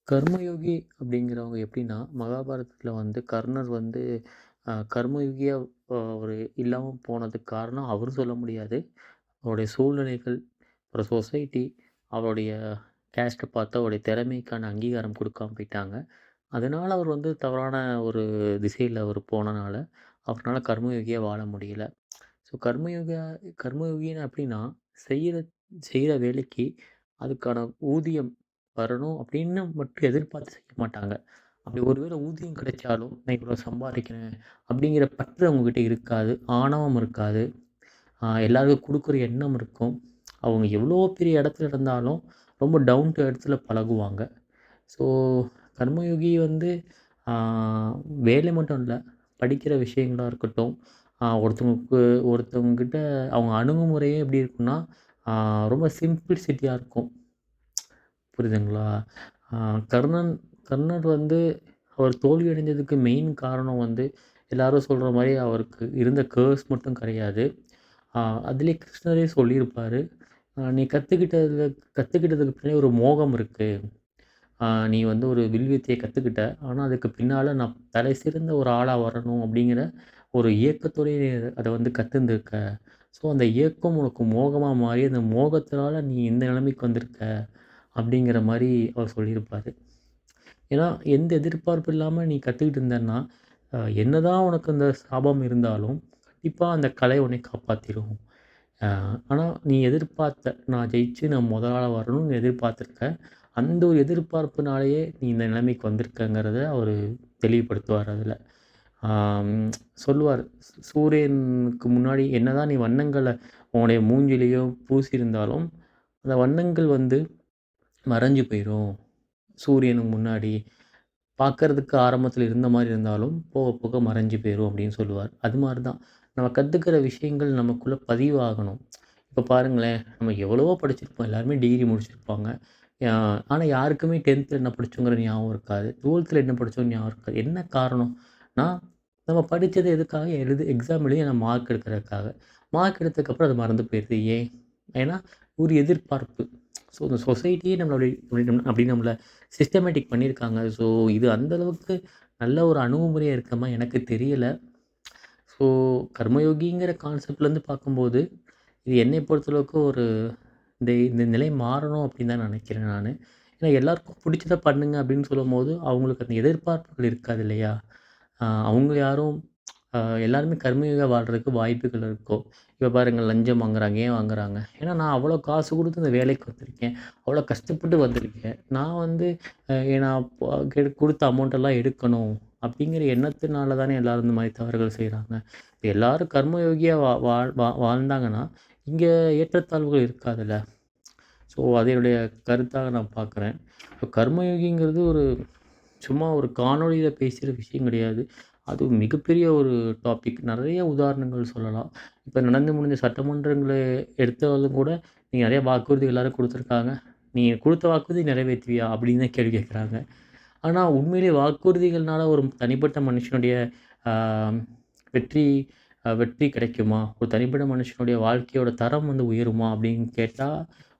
கர்மயோகி அப்படிங்கிறவங்க எப்படின்னா, மகாபாரதத்தில வந்து கர்ணர் வந்து கர்மயோகியா அவரு இல்லாம போனதுக்கு காரணம் அவரும் சொல்ல முடியாது. அவருடைய சூழ்நிலைகள், அப்புறம் சொசைட்டி, அவருடைய கேஸ்ட்ட பார்த்து அவருடைய திறமைக்கான அங்கீகாரம் குடுக்காம போயிட்டாங்க. அதனால அவர் வந்து தவறான ஒரு திசையில அவரு போனனால, அவருனால கர்மயோகியா வாழ முடியல. ஸோ கர்மயோகின்னா எப்படின்னா, செய்ற செய்ற வேலைக்கு அதுக்கான ஊதியம் வரணும் அப்படின்னு மட்டும் எதிர்பார்த்து செய்ய மாட்டாங்க. அப்படி ஒருவேளை ஊதியம் கிடைச்சாலும், நான் இவ்வளோ சம்பாதிக்கிறேன் அப்படிங்கிற பற்று அவங்ககிட்ட இருக்காது. ஆணவம் இருக்காது. எல்லாருக்கும் குடுக்குற எண்ணம் இருக்கும். அவங்க எவ்வளோ பெரிய இடத்துல இருந்தாலும், ரொம்ப டவுன் டூ எர்த்ல பழகுவாங்க. ஸோ கர்மயோகி வந்து ஆ வேலை மட்டும் இல்ல, படிக்கிற விஷயங்களா இருக்கட்டும், ஒருத்தவங்களுக்கு ஒருத்தவங்ககிட்ட அவங்க அணுகுமுறையே எப்படி இருக்கும்னா, ஆ ரொம்ப சிம்பிளிசிட்டியா இருக்கும். புரியுதுங்களா? ஆ கர்ணன் கர்ணர் வந்து அவர் தோல்வி அடைஞ்சதுக்கு மெயின் காரணம் வந்து, எல்லாரும் சொல்ற மாரி அவருக்கு இருந்த கர்ஸ் மட்டும் கிடையாது. ஆ அதிலேயே கிருஷ்ணரே சொல்லியிருப்பாரு. "நீ கத்துக்கிட்டதுக்கு பின்னாடி ஒரு மோகம் இருக்கு. நீ வந்து ஒரு வில் வித்தைய கத்துக்கிட்ட. ஆனா, அதுக்கு பின்னால நான் தலை சிறந்த ஒரு ஆளா வரணும் அப்படிங்கிற ஒரு ஏக்கத்தோடயே நீ அத வந்து கத்துருந்துருக்க. ஸோ, அந்த ஏக்கம் உனக்கு மோகமா மாறி, அந்த மோகத்தினால நீ இந்த நிலைமைக்கு வந்திருக்க." அப்படிங்கிற மாரி அவர் சொல்லியிருப்பாரு. ஏன்னா, எந்த எதிர்பார்ப்பும் இல்லாம நீ கத்துக்கிட்டு இருந்தன்னா, என்னதான் உனக்கு அந்த சாபம் இருந்தாலும், கண்டிப்பா அந்த கலை உன்னை காப்பாத்திரும். அ ஆனா, நீ எதிர்பார்த்த நான் ஜெயிச்சு நான் முதல் ஆளா வரணும்னு எதிர்பார்த்திருக்க. அந்த ஒரு எதிர்பார்ப்புனாலேயே நீ இந்த நிலைமைக்கு வந்திருக்கங்கிறத அவரு தெளிவுபடுத்துவார் அதுல. ஆம் சொல்லுவாரு, "சூரியனுக்கு முன்னாடி என்னதான் நீ வண்ணங்கள உன்னுடைய மூஞ்சிலயோ பூசியிருந்தாலும், அந்த வண்ணங்கள் வந்து மறைஞ்சு போயிரும். சூரியனுக்கு முன்னாடி. பார்க்கறதுக்கு ஆரம்பத்தில இருந்த மாரி இருந்தாலும், போக போக மறைஞ்சு போயிரும்." அப்படின்னு சொல்லுவார். அது மாரி தான். நம்ம கத்துக்கிற விஷயங்கள் நமக்குள்ள பதிவாகணும். இப்ப பாருங்களேன், நம்ம எவ்வளவோ படிச்சிருப்போம். எல்லாருமே டிகிரி முடிச்சிருப்பாங்க. யா ஆனா யாருக்குமே 10த்ல என்ன படிச்சோங்கிற ஞாபகம் இருக்காது. 12த்ல என்ன படிச்சோம்னு ஞாபகம் இருக்காது. என்ன காரணம்னா, நம்ம படிச்சது எதுக்காக? எக்ஸாம் எழுதி நம்ம மார்க் எடுக்கிறதுக்காக. மார்க் எடுத்ததுக்கப்புறம் அது மறந்து போயிருது. ஏன்? ஏன்னா, ஒரு எதிர்பார்ப்பு. ஸோ, இந்த சொசைட்டியே நம்மள அப்படி நம்மள சிஸ்டமேட்டிக் பண்ணியிருக்காங்க. ஸோ, இது அந்த அளவுக்கு நல்ல ஒரு அணுகுமுறையா இருக்க மாரி எனக்கு தெரியல. ஸோ, கர்மயோகிங்கிற கான்செப்ட்லேருந்து பார்க்கும்போது, இது என்னை பொறுத்தளவுக்கு ஒரு இந்த இந்த நிலை மாறணும் அப்படின்னு தான் நினைக்கிறேன் நானு. ஏன்னா எல்லாருக்கும் பிடிச்சத பண்ணுங்க அப்படின்னு சொல்லும்போது, அவங்களுக்கு அந்த எதிர்பார்ப்புகள் இருக்காது இல்லையா? அவங்க யாரும் அ எல்லாருமே கர்மயோகியா வாழ்றதுக்கு வாய்ப்புகள் இருக்கும். இப்ப பாருங்க லஞ்சம் வாங்குறாங்க. ஏன் வாங்குறாங்க? ஏன்னா நான் அவ்வளோ காசு குடுத்து இந்த வேலைக்கு வந்திருக்கேன். அவ்வளோ கஷ்டப்பட்டு வந்திருக்கேன். நான் வந்து நான் குடுத்த அமௌண்ட்டெல்லாம் எடுக்கணும். அப்படிங்கிற எண்ணத்தினால தானே எல்லாரும் இந்த மாரி தவறுகள் செய்றாங்க. எல்லாரும் கர்மயோகியா வா வாழ் வா வாழ்ந்தாங்கன்னா, இங்க ஏற்றத்தாழ்வுகள் இருக்காதுல்ல. ஸோ, அது என்னுடைய கருத்தாக நான் பார்க்குறேன். இப்போ கர்மயோகிங்கிறது ஒரு சும்மா ஒரு காணொளியில பேசுற விஷயம் கிடையாது. அது மிகப்பெரிய ஒரு டாபிக். நெறைய உதாரணங்கள் சொல்லலாம். இப்ப நடந்து முடிஞ்ச சட்டமன்றங்கள எடுத்தாலும் கூட, நீங்க நெறைய வாக்குறுதி எல்லாரும் குடுத்துருக்காங்க. "நீங்க குடுத்த வாக்குறுதி நிறைவேத்துவியா?" அப்படின்னு தான் கேள்வி கேட்குறாங்க. ஆனா உண்மையிலேயே வாக்குறுதிகள்னால ஒரு தனிப்பட்ட மனுஷனுடைய ஆ வெற்றி வெற்றி கிடைக்குமா? ஒரு தனிப்பட்ட மனுஷனுடைய வாழ்க்கையோட தரம் வந்து உயருமா? அப்படின்னு கேட்டா,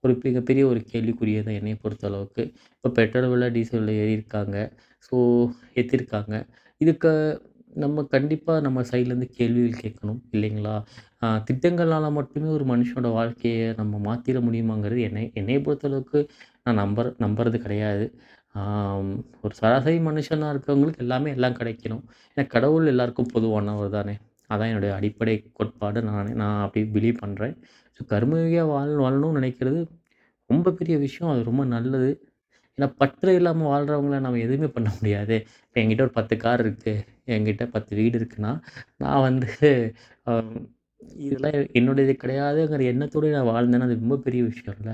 ஒரு மிகப்பெரிய ஒரு கேள்விக்குறியே தான் என்னைய பொறுத்தளவுக்கு. இப்ப பெட்ரோல் விலை, டீசல் விலை ஏறியிருக்காங்க. ஸோ ஏத்திருக்காங்க. இதுக்கு நம்ம கண்டிப்பா நம்ம சைட்லேருந்து கேள்விகள் கேட்கணும் இல்லைங்களா? திட்டங்களால மட்டுமே ஒரு மனுஷனோட வாழ்க்கைய நம்ம மாத்திற முடியுமாங்கிறது என்னைய பொறுத்தளவுக்கு நான் நம்புறது கிடையாது. ஆம், ஒரு சராசரி மனுஷனா இருக்கவங்களுக்கு எல்லாமே எல்லாம் கிடைக்கணும். ஏன்னா கடவுள் எல்லாருக்கும் பொதுவானவர் தானே! அதான் என்னுடைய அடிப்படை கோட்பாடு. நான் அப்படி பிலீவ் பண்றேன். ஸோ கர்மயோகியா வாழணும்னு நினைக்கிறது ரொம்ப பெரிய விஷயம். அது ரொம்ப நல்லது. ஏன்னா பற்று இல்லாம வாழ்றவங்கள நம்ம எதுவுமே பண்ண முடியாதே! இப்ப என்கிட்ட ஒரு 10 கார் இருக்கு. என்கிட்ட 10 வீடு இருக்குன்னா, நான் வந்து அ இதெல்லாம் என்னுடையது கிடையாதுங்கிற எண்ணத்தோடயே நான் வாழ்ந்தேன்னா, அது ரொம்ப பெரிய விஷயம்ல.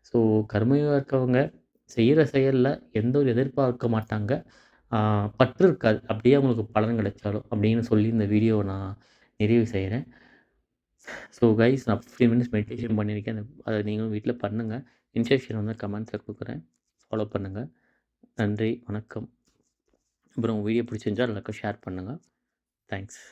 ஸோ கர்மயோகா இருக்கவங்க செய்ற செயல்ல எந்த ஒரு எதிர்பார்க்க மாட்டாங்க. ஆ பற்று இருக்காது. அப்படியே அவங்களுக்கு பலன் கிடைச்சாலும் அப்படின்னு சொல்லி இந்த வீடியோவ நான் நிறைவு செய்றேன். ஸோ கைஸ் நான் 15 மினிட்ஸ் மெடிடேஷன் பண்ணியிருக்கேன். அத நீங்களும் வீட்ல பண்ணுங்க. இன்ஸ்ட்ரக்ஷன் வந்து கமெண்ட்ஸ்ல குடுக்குறேன். ஃபாலோ பண்ணுங்க. நன்றி, வணக்கம். அப்புறம் வீடியோ பிடிச்சிருந்தா எல்லாருக்கும் ஷேர் பண்ணுங்க. தேங்க்ஸ்.